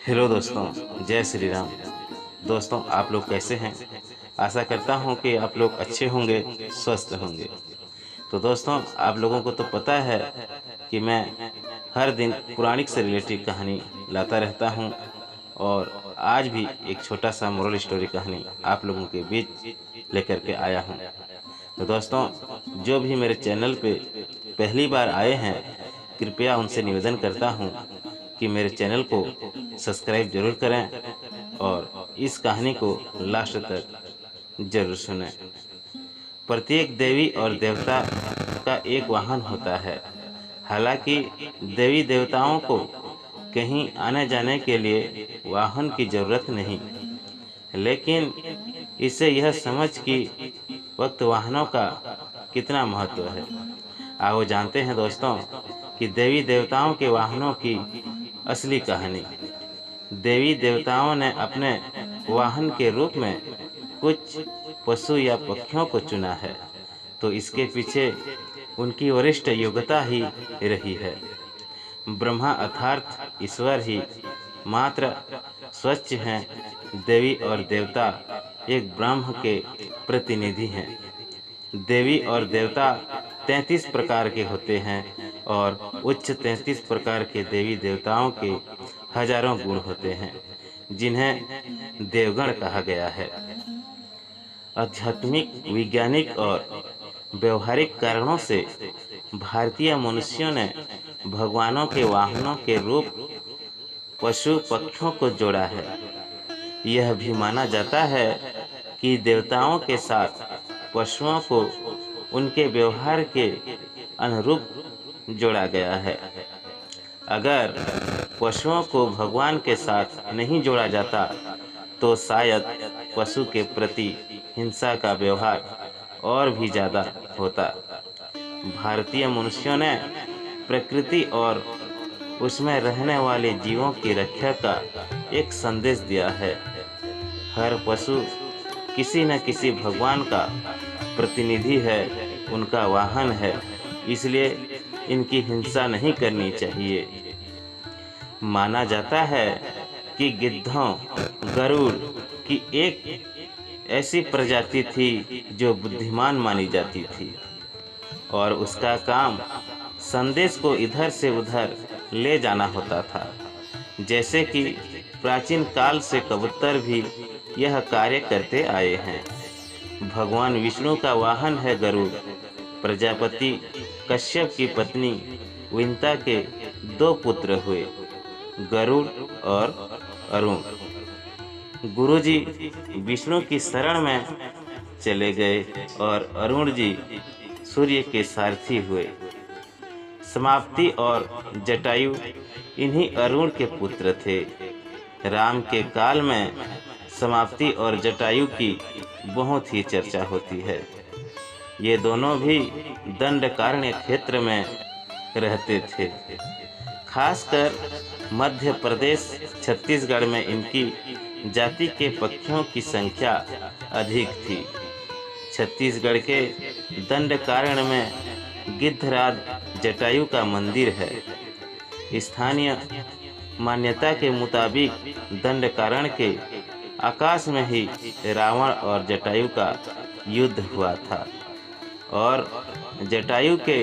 Hello दोस्तों, जय श्री राम। दोस्तों, आप लोग कैसे हैं? आशा करता हूं कि आप लोग अच्छे होंगे, स्वस्थ होंगे। तो दोस्तों, आप लोगों को तो पता है कि मैं हर दिन पौराणिक से रिलेटेड कहानी लाता रहता हूं और आज भी एक छोटा सा मोरल स्टोरी कहानी आप लोगों के बीच लेकर के आया हूं। तो दोस्तों, जो भी मेरे चैनल पे पहली बार आए हैं, कृपया उनसे निवेदन करता हूं कि मेरे चैनल को सब्सक्राइब जरूर करें और इस कहानी को लास्ट तक जरूर सुनें। प्रत्येक देवी और देवता का एक वाहन होता है। हालांकि देवी देवताओं को कहीं आने जाने के लिए वाहन की जरूरत नहीं, लेकिन इससे यह समझ कि वक्त वाहनों का कितना महत्व है। आओ जानते हैं दोस्तों कि देवी देवताओं के वाहनों की असली कहानी। देवी देवताओं ने अपने वाहन के रूप में कुछ पशु या पक्षियों को चुना है, तो इसके पीछे उनकी वरिष्ठ योग्यता ही रही है। ब्रह्मा अर्थात ईश्वर ही मात्र स्वच्छ हैं। देवी और देवता एक ब्रह्म के प्रतिनिधि हैं। देवी और देवता 33 प्रकार के होते हैं और उच्च 33 प्रकार के देवी देवताओं के हजारों गुण होते हैं, जिन्हें देवगण कहा गया है। आध्यात्मिक, वैज्ञानिक और व्यवहारिक कारणों से भारतीय मनुष्यों ने भगवानों के वाहनों के रूप पशु पक्षियों को जोड़ा है। यह भी माना जाता है कि देवताओं के साथ पशुओं को उनके व्यवहार के अनुरूप जोड़ा गया है। अगर पशुओं को भगवान के साथ नहीं जोड़ा जाता तो शायद पशु के प्रति हिंसा का व्यवहार और भी ज़्यादा होता। भारतीय मनुष्यों ने प्रकृति और उसमें रहने वाले जीवों की रक्षा का एक संदेश दिया है। हर पशु किसी न किसी भगवान का प्रतिनिधि है, उनका वाहन है, इसलिए इनकी हिंसा नहीं करनी चाहिए। माना जाता है कि गिद्धों, गरुड़ की एक ऐसी प्रजाति थी जो बुद्धिमान मानी जाती थी और उसका काम संदेश को इधर से उधर ले जाना होता था। जैसे कि प्राचीन काल से कबूतर भी यह कार्य करते आए हैं। भगवान विष्णु का वाहन है गरुड़। प्रजापति कश्यप की पत्नी विंता के 2 पुत्र हुए, गरुड़ और अरुण। गुरुजी विष्णु की शरण में चले गए और अरुण जी सूर्य के सारथी हुए। समाप्ति और जटायु इन्हीं अरुण के पुत्र थे। राम के काल में समाप्ति और जटायु की बहुत ही चर्चा होती है। ये दोनों भी दंडकारण्य क्षेत्र में रहते थे। खासकर मध्य प्रदेश, छत्तीसगढ़ में इनकी जाति के पक्षियों की संख्या अधिक थी। छत्तीसगढ़ के दंडकारण्य में गिद्धराज जटायु का मंदिर है। स्थानीय मान्यता के मुताबिक दंडकारण्य के आकाश में ही रावण और जटायु का युद्ध हुआ था और जटायु के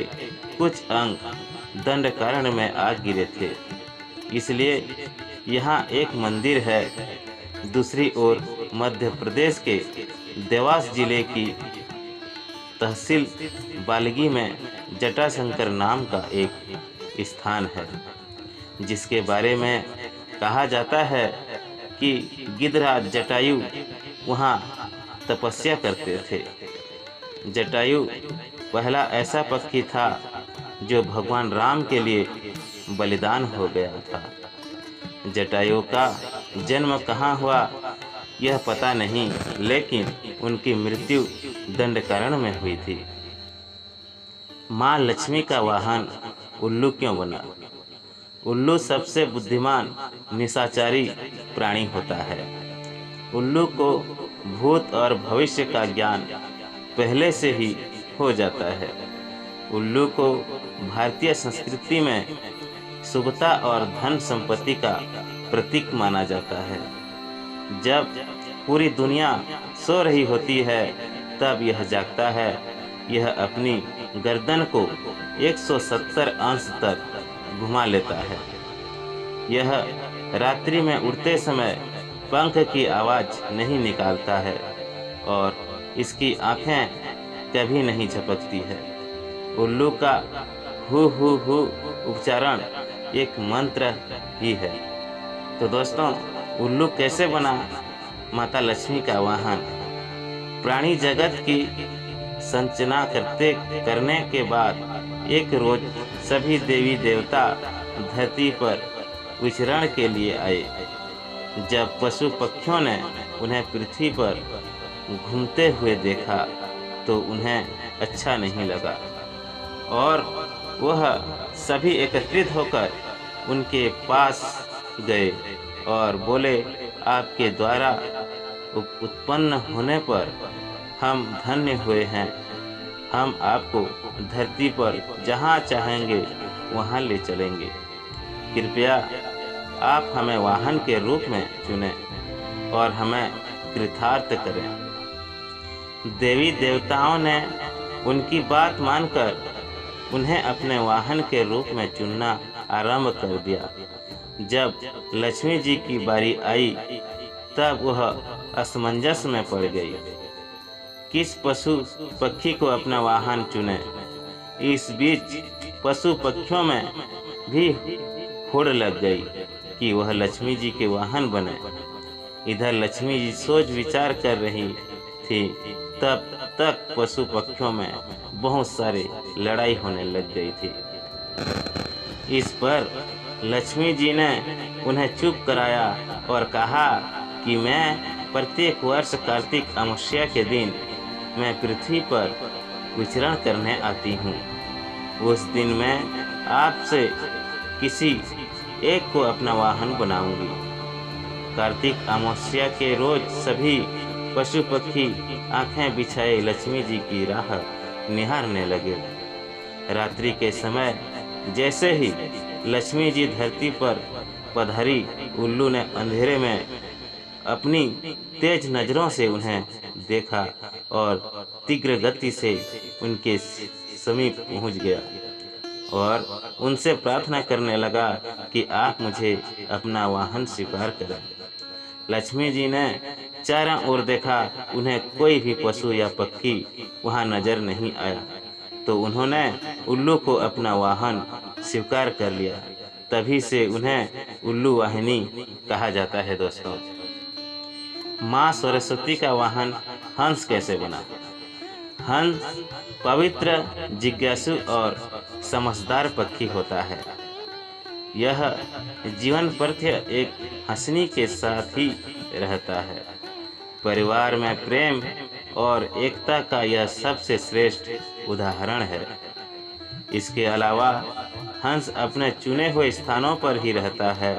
कुछ अंग दंडकारण्य में आ गिरे थे, इसलिए यहाँ एक मंदिर है। दूसरी ओर मध्य प्रदेश के देवास जिले की तहसील बालगी में जटाशंकर नाम का एक स्थान है, जिसके बारे में कहा जाता है कि गिद्धराज जटायु वहाँ तपस्या करते थे। जटायु पहला ऐसा पक्षी था जो भगवान राम के लिए बलिदान हो गया था। जटायु का जन्म कहाँ हुआ यह पता नहीं, लेकिन उनकी मृत्यु दंडकारण्य में हुई थी। माँ लक्ष्मी का वाहन उल्लू क्यों बना? उल्लू सबसे बुद्धिमान निशाचरी प्राणी होता है। उल्लू को भूत और भविष्य का ज्ञान पहले से ही हो जाता है। उल्लू को भारतीय संस्कृति में शुभता और धन संपत्ति का प्रतीक माना जाता है। जब पूरी दुनिया सो रही होती है तब यह जागता है। यह अपनी गर्दन को 170 अंश तक घुमा लेता है। यह रात्रि में उड़ते समय पंख की आवाज नहीं निकालता है और इसकी आंखें कभी नहीं झपकती है। उल्लू का हु उच्चारण एक मंत्र ही है। तो दोस्तों, उल्लू कैसे बना माता लक्ष्मी का वाहन? प्राणी जगत की संरचना करने के बाद एक रोज सभी देवी देवता धरती पर विचरण के लिए आए। जब पशु पक्षियों ने उन्हें पृथ्वी पर घूमते हुए देखा तो उन्हें अच्छा नहीं लगा और वह सभी एकत्रित होकर उनके पास गए और बोले, आपके द्वारा उत्पन्न होने पर हम धन्य हुए हैं। हम आपको धरती पर जहाँ चाहेंगे वहाँ ले चलेंगे। कृपया आप हमें वाहन के रूप में चुनें और हमें कृतार्थ करें। देवी देवताओं ने उनकी बात मानकर उन्हें अपने वाहन के रूप में चुनना आरंभ कर दिया। जब लक्ष्मी जी की बारी आई तब वह असमंजस में पड़ गई। किस पशु पक्षी को अपना वाहन चुने? इस बीच पशु पक्षियों में भी होड़ लग गई कि वह लक्ष्मी जी के वाहन बने। इधर लक्ष्मी जी सोच विचार कर रही थी, तब तक पशु पक्षियों में बहुत सारी लड़ाई होने लग गई थी। इस पर लक्ष्मी जी ने उन्हें चुप कराया और कहा कि मैं प्रत्येक वर्ष कार्तिक अमावस्या के दिन मैं पृथ्वी पर विचरण करने आती हूँ। उस दिन मैं आपसे किसी एक को अपना वाहन बनाऊंगी। कार्तिक अमावस्या के रोज सभी पशु पक्षी आंखें बिछाए लक्ष्मी जी की राह निहारने लगे। रात्रि के समय जैसे ही लक्ष्मी जी धरती पर पधारी, उल्लू ने अंधेरे में अपनी तेज नजरों से उन्हें देखा और तीव्र गति से उनके समीप पहुंच गया और उनसे प्रार्थना करने लगा कि आप मुझे अपना वाहन स्वीकार करें। लक्ष्मी जी ने चारों ओर देखा, उन्हें कोई भी पशु या पक्षी वहां नजर नहीं आया, तो उन्होंने उल्लू को अपना वाहन स्वीकार कर लिया। तभी से उन्हें उल्लू वाहिनी कहा जाता है। दोस्तों, माँ सरस्वती का वाहन हंस कैसे बना? हंस पवित्र, जिज्ञासु और समझदार पक्षी होता है। यह जीवन प्रत्य एक हंसनी के साथ ही रहता है। परिवार में प्रेम और एकता का यह सबसे श्रेष्ठ उदाहरण है। इसके अलावा हंस अपने चुने हुए स्थानों पर ही रहता है।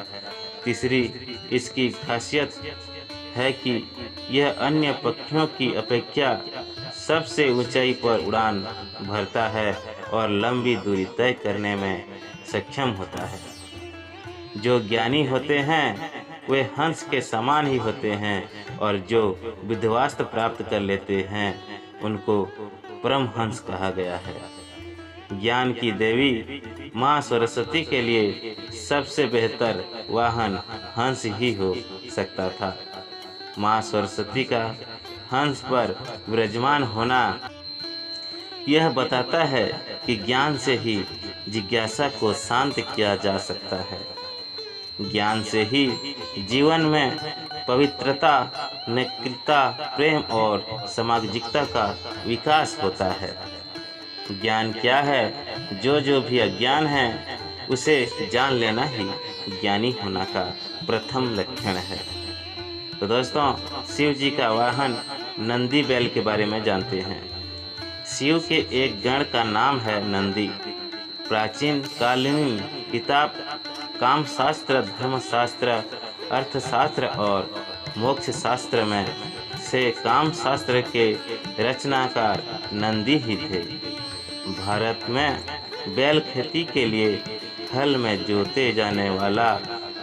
तीसरी इसकी खासियत है कि यह अन्य पक्षियों की अपेक्षा सबसे ऊंचाई पर उड़ान भरता है और लंबी दूरी तय करने में सक्षम होता है। जो ज्ञानी होते हैं वे हंस के समान ही होते हैं और जो विद्वास्त्र प्राप्त कर लेते हैं उनको परमहंस कहा गया है। ज्ञान की देवी माँ सरस्वती के लिए सबसे बेहतर वाहन हंस ही हो सकता था। माँ सरस्वती का हंस पर विराजमान होना यह बताता है कि ज्ञान से ही जिज्ञासा को शांत किया जा सकता है। ज्ञान से ही जीवन में पवित्रता, नैतिकता, प्रेम और सामाजिकता का विकास होता है। ज्ञान क्या है? जो भी अज्ञान है उसे जान लेना ही ज्ञानी होने का प्रथम लक्षण है। तो दोस्तों, शिव जी का वाहन नंदी बैल के बारे में जानते हैं। शिव के एक गण का नाम है नंदी। प्राचीन कालीन किताब कामशास्त्र, धर्मशास्त्र, अर्थशास्त्र और मोक्ष शास्त्र में से कामशास्त्र के रचनाकार नंदी ही थे। भारत में बैल खेती के लिए हल में जोते जाने वाला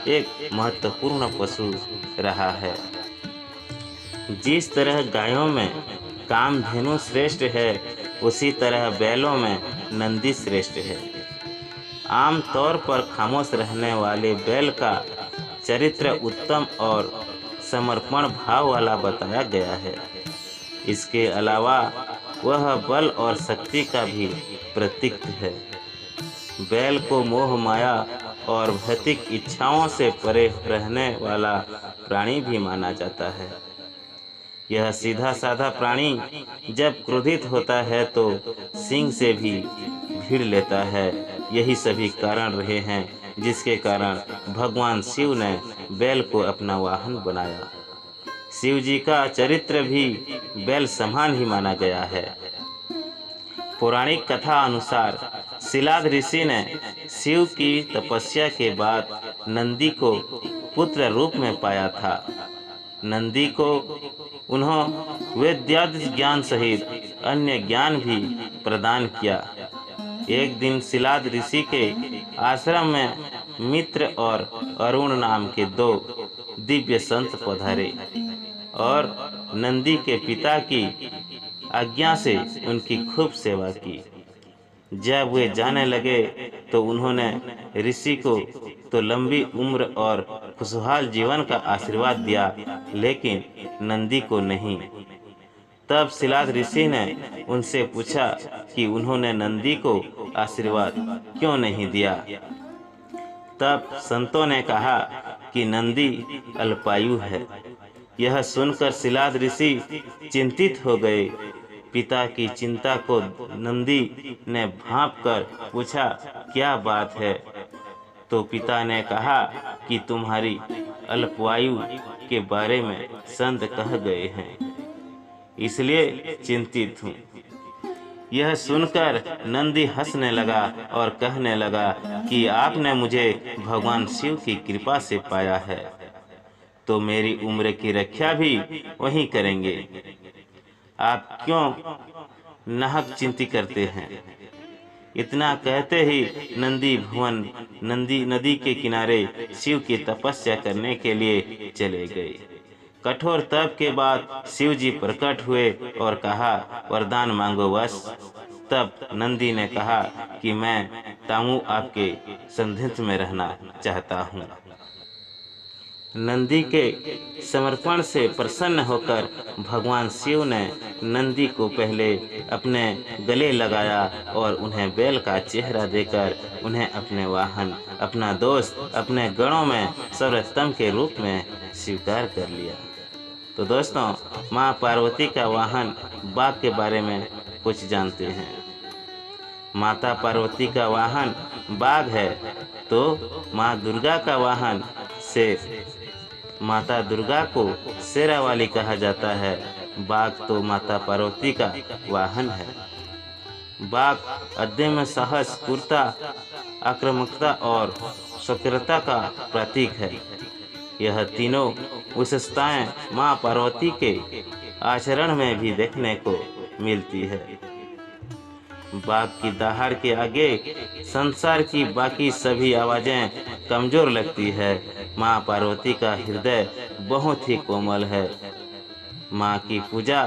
एक महत्वपूर्ण पशु रहा है। जिस तरह गायों में कामधेनु श्रेष्ठ है, उसी तरह बैलों में नंदी श्रेष्ठ है। आम तौर पर खामोश रहने वाले बैल का चरित्र उत्तम और समर्पण भाव वाला बताया गया है। इसके अलावा वह बल और शक्ति का भी प्रतीक है। बैल को मोह माया और भौतिक इच्छाओं से परे रहने वाला प्राणी भी माना जाता है। यह सीधा साधा प्राणी जब क्रोधित होता है तो सिंह से भी भीड़ लेता है। यही सभी कारण रहे हैं जिसके कारण भगवान शिव ने बैल को अपना वाहन बनाया। शिव जी का चरित्र भी बैल समान ही माना गया है। पौराणिक कथा अनुसार शिलाद ऋषि ने शिव की तपस्या के बाद नंदी को पुत्र रूप में पाया था। नंदी को उन्होंने वेदादि ज्ञान सहित अन्य ज्ञान भी प्रदान किया। एक दिन शिलाद ऋषि के आश्रम में मित्र और अरुण नाम के 2 दिव्य संत पधारे और नंदी के पिता की आज्ञा से उनकी खूब सेवा की। जब वे जाने लगे तो उन्होंने ऋषि को तो लंबी उम्र और खुशहाल जीवन का आशीर्वाद दिया, लेकिन नंदी को नहीं। तब शिलाद ऋषि ने उनसे पूछा कि उन्होंने नंदी को आशीर्वाद क्यों नहीं दिया। तब संतों ने कहा कि नंदी अल्पायु है। यह सुनकर शिलाद ऋषि चिंतित हो गए। पिता की चिंता को नंदी ने भांप कर पूछा, क्या बात है? तो पिता ने कहा कि तुम्हारी अल्पायु के बारे में संत कह गए हैं, इसलिए चिंतित हूँ। यह सुनकर नंदी हंसने लगा और कहने लगा कि आपने मुझे भगवान शिव की कृपा से पाया है, तो मेरी उम्र की रक्षा भी वही करेंगे। आप क्यों नाहक चिंता करते हैं? इतना कहते ही नंदी नदी के किनारे शिव की तपस्या करने के लिए चले गए। कठोर तप के बाद शिव जी प्रकट हुए और कहा, वरदान मांगो बस। तब नंदी ने कहा कि मैं तामू आपके सानिध्य में रहना चाहता हूँ। नंदी के समर्पण से प्रसन्न होकर भगवान शिव ने नंदी को पहले अपने गले लगाया और उन्हें बैल का चेहरा देकर उन्हें अपने वाहन, अपना दोस्त, अपने गणों में सर्वोत्तम के रूप में स्वीकार कर लिया। तो दोस्तों, माँ पार्वती का वाहन बाघ के बारे में कुछ जानते हैं। माता पार्वती का वाहन बाघ है, तो माँ दुर्गा का वाहन शेर। माता दुर्गा को शेरावाली कहा जाता है। बाघ तो माता पार्वती का वाहन है। बाघ अदम्य साहस, क्रूरता, आक्रामकता और सक्रियता का प्रतीक है। यह तीनों विशेषताएं माँ पार्वती के आचरण में भी देखने को मिलती है। बाघ की दहाड़ के आगे संसार की बाकी सभी आवाजें कमजोर लगती है। माँ पार्वती का हृदय बहुत ही कोमल है। माँ की पूजा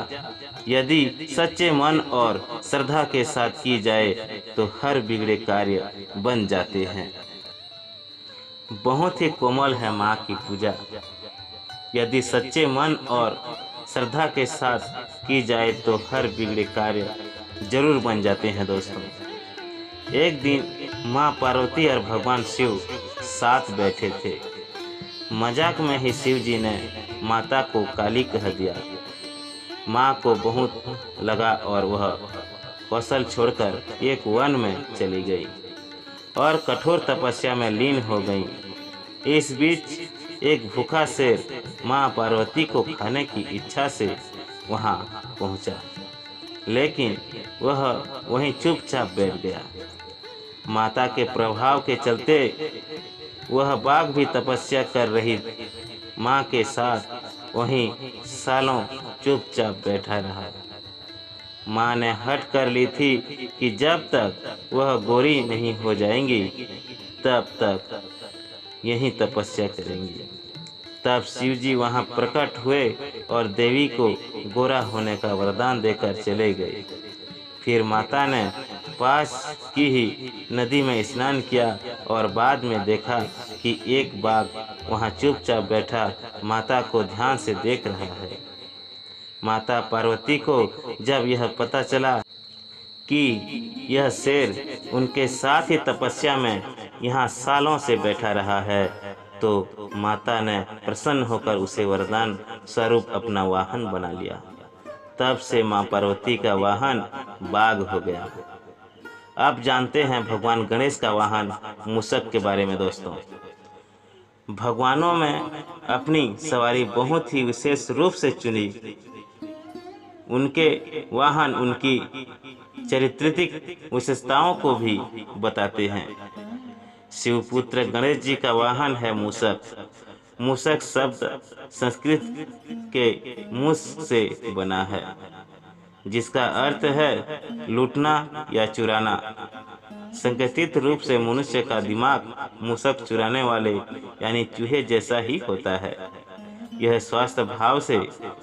यदि सच्चे मन और श्रद्धा के साथ की जाए तो हर बिगड़े कार्य बन जाते हैं। बहुत ही कोमल है माँ की पूजा। यदि सच्चे मन और श्रद्धा के साथ की जाए तो हर बिगड़े कार्य जरूर बन जाते हैं। दोस्तों, एक दिन माँ पार्वती और भगवान शिव साथ बैठे थे। मजाक में ही शिव जी ने माता को काली कह दिया। माँ को बहुत लगा और वह कौशल छोड़कर एक वन में चली गई और कठोर तपस्या में लीन हो गई। इस बीच एक भूखा शेर माँ पार्वती को खाने की इच्छा से वहाँ पहुँचा, लेकिन वह वहीं चुपचाप बैठ गया। माता के प्रभाव के चलते वह बाघ भी तपस्या कर रही माँ के साथ वहीं सालों चुपचाप बैठा रहा। माँ ने हट कर ली थी कि जब तक वह गोरी नहीं हो जाएंगी तब तक यहीं तपस्या करेंगी। तब शिव जी वहाँ प्रकट हुए और देवी को गोरा होने का वरदान देकर चले गए। फिर माता ने पास की ही नदी में स्नान किया और बाद में देखा कि एक बाघ वहाँ चुपचाप बैठा माता को ध्यान से देख रहा है। माता पार्वती को जब यह पता चला कि यह शेर उनके साथ ही तपस्या में यहाँ सालों से बैठा रहा है, तो माता ने प्रसन्न होकर उसे वरदान स्वरूप अपना वाहन बना लिया। तब से माँ पार्वती का वाहन बाघ हो गया। अब जानते हैं भगवान गणेश का वाहन मूषक के बारे में। दोस्तों, भगवानों में अपनी सवारी बहुत ही विशेष रूप से चुनी। उनके वाहन उनकी चारित्रिक विशेषताओं को भी बताते हैं। शिवपुत्र गणेश जी का वाहन है मूषक। मूषक शब्द संस्कृत के मूस से बना है, जिसका अर्थ है लूटना या चुराना। संकेतित रूप से मनुष्य का दिमाग मूषक चुराने वाले यानी चूहे जैसा ही होता है। यह स्वास्थ्य भाव से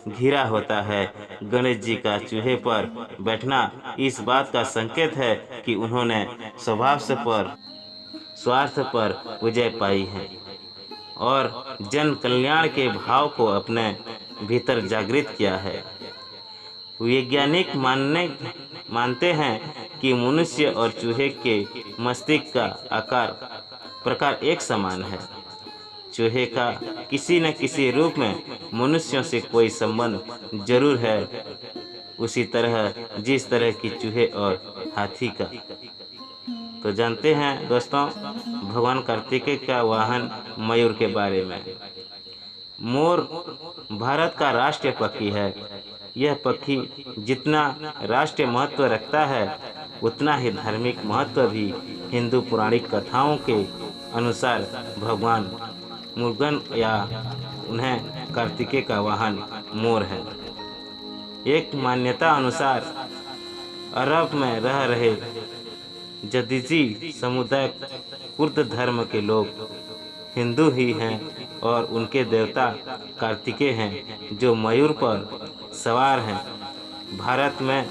घिरा होता है। गणेश जी का चूहे पर बैठना इस बात का संकेत है कि उन्होंने स्वार्थ पर विजय पाई है और जन कल्याण के भाव को अपने भीतर जागृत किया है। वैज्ञानिक मानते हैं कि मनुष्य और चूहे के मस्तिष्क का आकार प्रकार एक समान है। चूहे का किसी न किसी रूप में मनुष्यों से कोई संबंध जरूर है, उसी तरह जिस तरह की चूहे और हाथी का। तो जानते हैं दोस्तों भगवान कार्तिकेय का वाहन मयूर के बारे में। मोर भारत का राष्ट्रीय पक्षी है। यह पक्षी जितना राष्ट्रीय महत्व रखता है, उतना ही धार्मिक महत्व भी। हिंदू पौराणिक कथाओं के अनुसार भगवान मुरुगन या उन्हें कार्तिकेय का वाहन मोर है। एक मान्यता अनुसार अरब में रह रहे जदीजी समुदाय कुर्द धर्म के लोग हिंदू ही हैं और उनके देवता कार्तिकेय हैं, जो मयूर पर सवार हैं। भारत में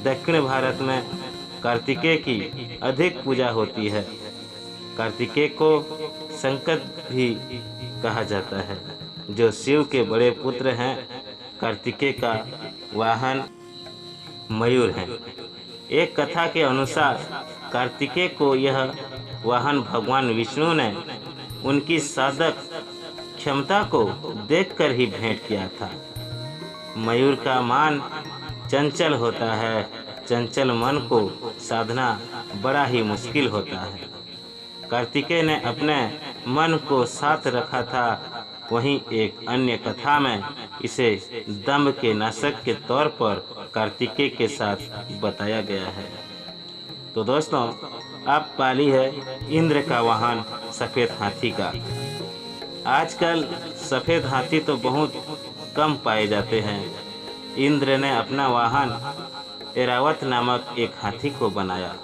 दक्षिण भारत में कार्तिकेय की अधिक पूजा होती है। कार्तिकेय को संकट भी कहा जाता है, जो शिव के बड़े पुत्र हैं। कार्तिकेय का वाहन मयूर है। एक कथा के अनुसार कार्तिकेय को यह वाहन भगवान विष्णु ने उनकी साधक क्षमता को देखकर ही भेंट किया था। मयूर का मान चंचल होता है। चंचल मन को साधना बड़ा ही मुश्किल होता है। कार्तिकेय ने अपने मन को साथ रखा था। वहीं एक अन्य कथा में इसे दंभ के नाशक के तौर पर कार्तिकेय के साथ बताया गया है। तो दोस्तों, अब पाली है इंद्र का वाहन सफ़ेद हाथी का। आजकल सफ़ेद हाथी तो बहुत कम पाए जाते हैं। इंद्र ने अपना वाहन ऐरावत नामक एक हाथी को बनाया।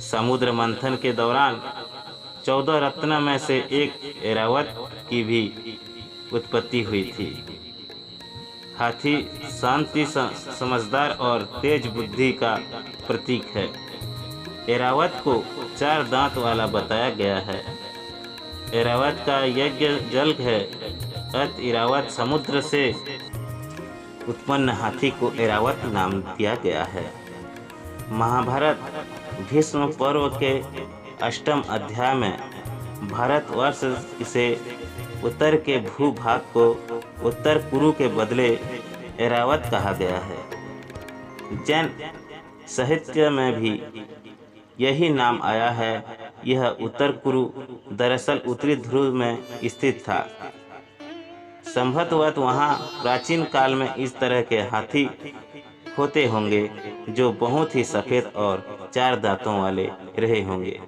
समुद्र मंथन के दौरान 14 रत्न में से एक ऐरावत की भी उत्पत्ति हुई थी। हाथी शांति, समझदार और तेज बुद्धि का प्रतीक है। ऐरावत को 4 दांत वाला बताया गया है। ऐरावत का यज्ञ जल है। अत ऐरावत समुद्र से उत्पन्न हाथी को ऐरावत नाम दिया गया है। महाभारत भीष्म पर्व के 8वें अध्याय में भारतवर्ष से उत्तर के भूभाग को उत्तर कुरु के बदले ऐरावत कहा गया है। जैन साहित्य में भी यही नाम आया है। यह उत्तर कुरु दरअसल उत्तरी ध्रुव में स्थित था। संभवतः वहाँ प्राचीन काल में इस तरह के हाथी होते होंगे, जो बहुत ही सफ़ेद और 4 दांतों वाले रहे होंगे।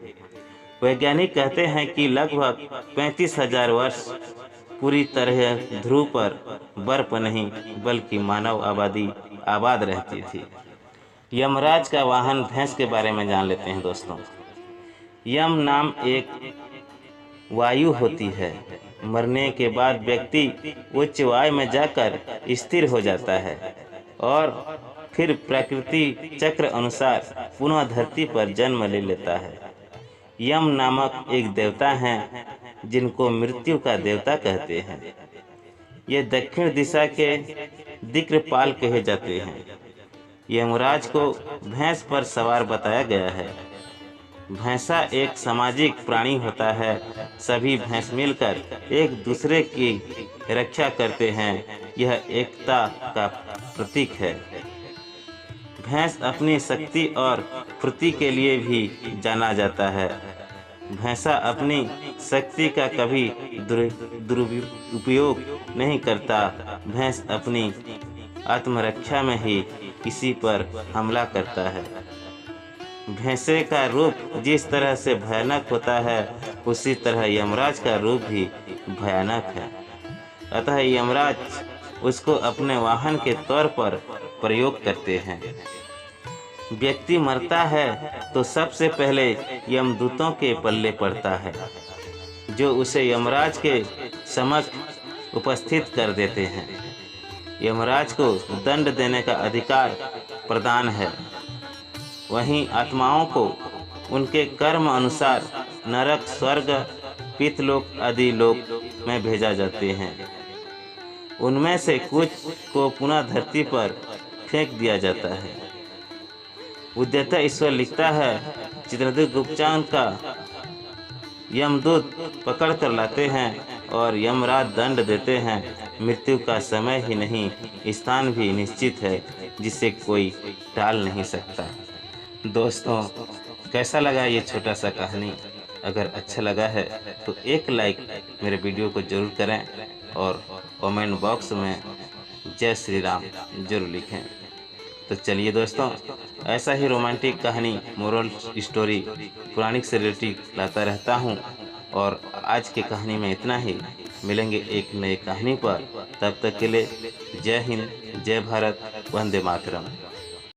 वैज्ञानिक कहते हैं कि लगभग 35,000 वर्ष पूरी तरह ध्रुव पर बर्फ नहीं बल्कि मानव आबादी आबाद रहती थी। यमराज का वाहन भैंस के बारे में जान लेते हैं दोस्तों। यम नाम एक वायु होती है। मरने के बाद व्यक्ति उच्च वायु में जाकर स्थिर हो जाता है और फिर प्रकृति चक्र अनुसार पुनः धरती पर जन्म ले लेता है। यम नामक एक देवता हैं जिनको मृत्यु का देवता कहते हैं। ये दक्षिण दिशा के दिक्पाल कहे जाते हैं। यमराज को भैंस पर सवार बताया गया है। भैंसा एक सामाजिक प्राणी होता है। सभी भैंस मिलकर एक दूसरे की रक्षा करते हैं। यह एकता का प्रतीक है। भैंस अपनी शक्ति और फुर्ती के लिए भी जाना जाता है। भैंसा अपनी शक्ति का कभी दुरुपयोग नहीं करता। भैंस अपनी आत्मरक्षा में ही किसी पर हमला करता है। भैंसे का रूप जिस तरह से भयानक होता है उसी तरह यमराज का रूप भी भयानक है। अतः यमराज उसको अपने वाहन के तौर पर प्रयोग करते हैं। व्यक्ति मरता है तो सबसे पहले यमदूतों के पल्ले पड़ता है, जो उसे यमराज के समक्ष उपस्थित कर देते हैं। यमराज को दंड देने का अधिकार प्रदान है। वहीं आत्माओं को उनके कर्म अनुसार नरक, स्वर्ग, पितृलोक आदि लोक में भेजा जाते हैं। उनमें से कुछ को पुनः धरती पर फेंक दिया जाता है। उद्यत ईश्वर लिखता है, चित्रगुप्त का यमदूत पकड़ कर लाते हैं और यमराज दंड देते हैं। मृत्यु का समय ही नहीं, स्थान भी निश्चित है जिसे कोई टाल नहीं सकता। दोस्तों, कैसा लगा ये छोटा सा कहानी? अगर अच्छा लगा है तो एक लाइक मेरे वीडियो को जरूर करें और कमेंट बॉक्स में जय श्री राम जरूर लिखें। तो चलिए दोस्तों, ऐसा ही रोमांटिक कहानी, मोरल स्टोरी, पौराणिक से रिलेटेड लाता रहता हूँ। और आज की कहानी में इतना ही। मिलेंगे एक नई कहानी पर। तब तक के लिए जय हिंद, जय भारत, वंदे मातरम।